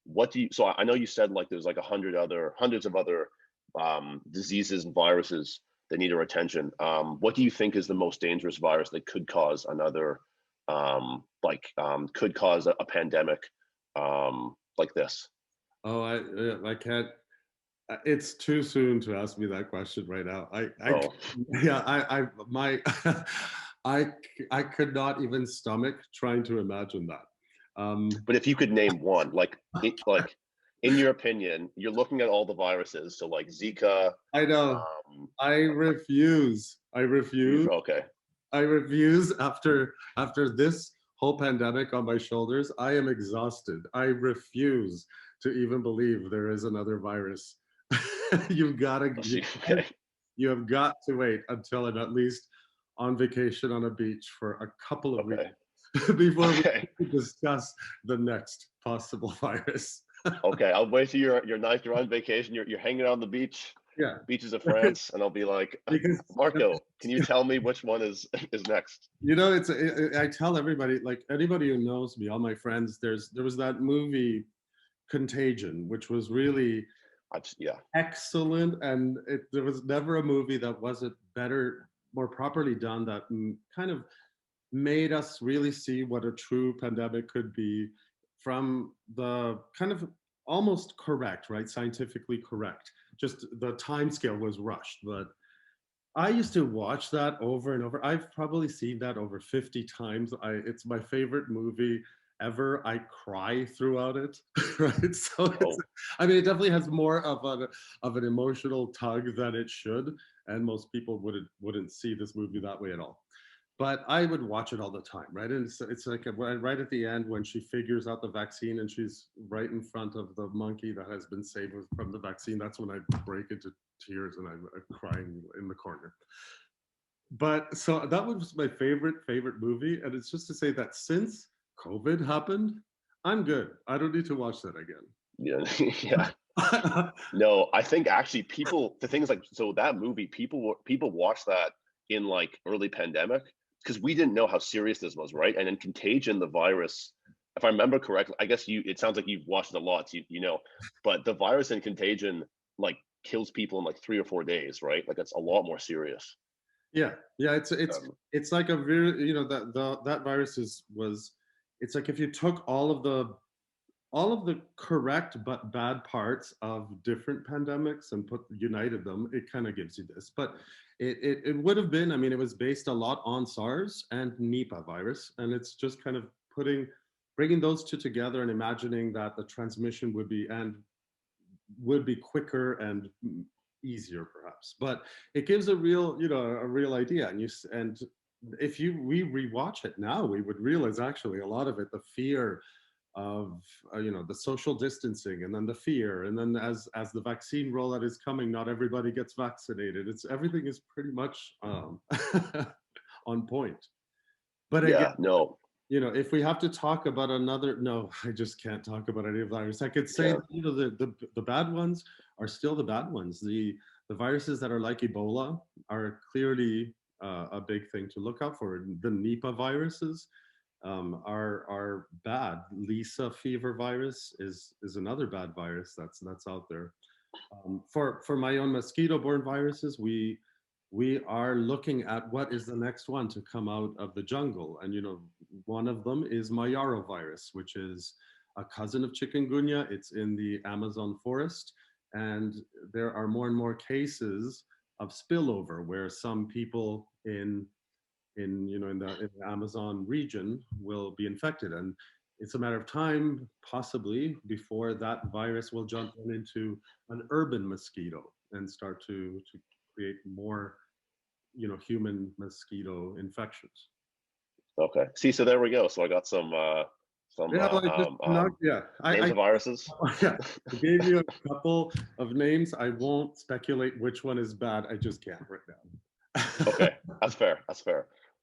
what do you, so I know you said like there's like hundreds of other diseases and viruses that need our attention. What do you think is the most dangerous virus that could cause another, could cause a pandemic like this? Oh, I can't. It's too soon to ask me that question right now. Oh, Yeah, my, I could not even stomach trying to imagine that. but if you could name one, like in your opinion, you're looking at all the viruses, so like Zika. I know. I refuse. I refuse. Okay, I refuse after this whole pandemic on my shoulders. I am exhausted. I refuse to even believe there is another virus. You've got to okay, you have got to wait until I'm at least on vacation on a beach for a couple of weeks okay, before okay. we discuss the next possible virus. Okay, I'll wait till you're nice. You're on vacation. You're hanging out on the beach, Yeah, beaches of France, and I'll be like, because Marco, can you tell me which one is next? I tell everybody, like anybody who knows me, all my friends, there was that movie Contagion, which was really Yeah. excellent, and there was never a movie that wasn't better, more properly done, that kind of made us really see what a true pandemic could be from the kind of almost correct, right? Scientifically correct. Just the time scale was rushed, but I used to watch that over and over. I've probably seen that over 50 times. It's my favorite movie ever. I cry throughout it, right? So it's, Oh, I mean, it definitely has more of an emotional tug than it should, and most people wouldn't see this movie that way at all. But I would watch it all the time, right? And it's like right at the end when she figures out the vaccine and she's right in front of the monkey that has been saved from the vaccine. That's when I break into tears and I'm crying in the corner. But so that was my favorite movie, and it's just to say that since COVID happened, I'm good. I don't need to watch that yeah, yeah. again. No, I think actually the things like, so that movie, people watched that in like early pandemic because we didn't know how serious this was, right? And in Contagion, the virus, if I remember correctly, I guess it sounds like you've watched it a lot, so you know, but the virus in Contagion like kills people in like 3 or 4 days, right? Like it's a lot more serious. Yeah, yeah, Um, it's like a very, that that virus was, it's like if you took all of the correct but bad parts of different pandemics and united them, it kind of gives you this. But it would have been, I mean, it was based a lot on SARS and Nipah virus, and it's just kind of bringing those two together and imagining that the transmission would be quicker and easier perhaps, but it gives a real, a real idea. And if we rewatch it now, we would realize actually a lot of it, the fear of the social distancing, and then the fear, and then as the vaccine rollout is coming, not everybody gets vaccinated. It's everything is pretty much on point. But again, yeah, no, if we have to talk about another, no, I just can't talk about any virus. I could say yeah, that, the bad ones are still the bad ones. The viruses that are like Ebola are clearly a big thing to look out for. The Nipah viruses are bad. Lisa fever virus is another bad virus that's out there. For my own mosquito-borne viruses, we are looking at what is the next one to come out of the jungle. And, one of them is Mayaro virus, which is a cousin of chikungunya. It's in the Amazon forest. And there are more and more cases of spillover where some people in the Amazon region will be infected. And it's a matter of time, possibly, before that virus will jump into an urban mosquito and start to create more human mosquito infections. okay. See, so there we go. So I got some Yeah, like just not, yeah. names of viruses. Yeah, I gave you a couple of names. I won't speculate which one is bad. I just can't right now. Okay, that's fair. That's fair.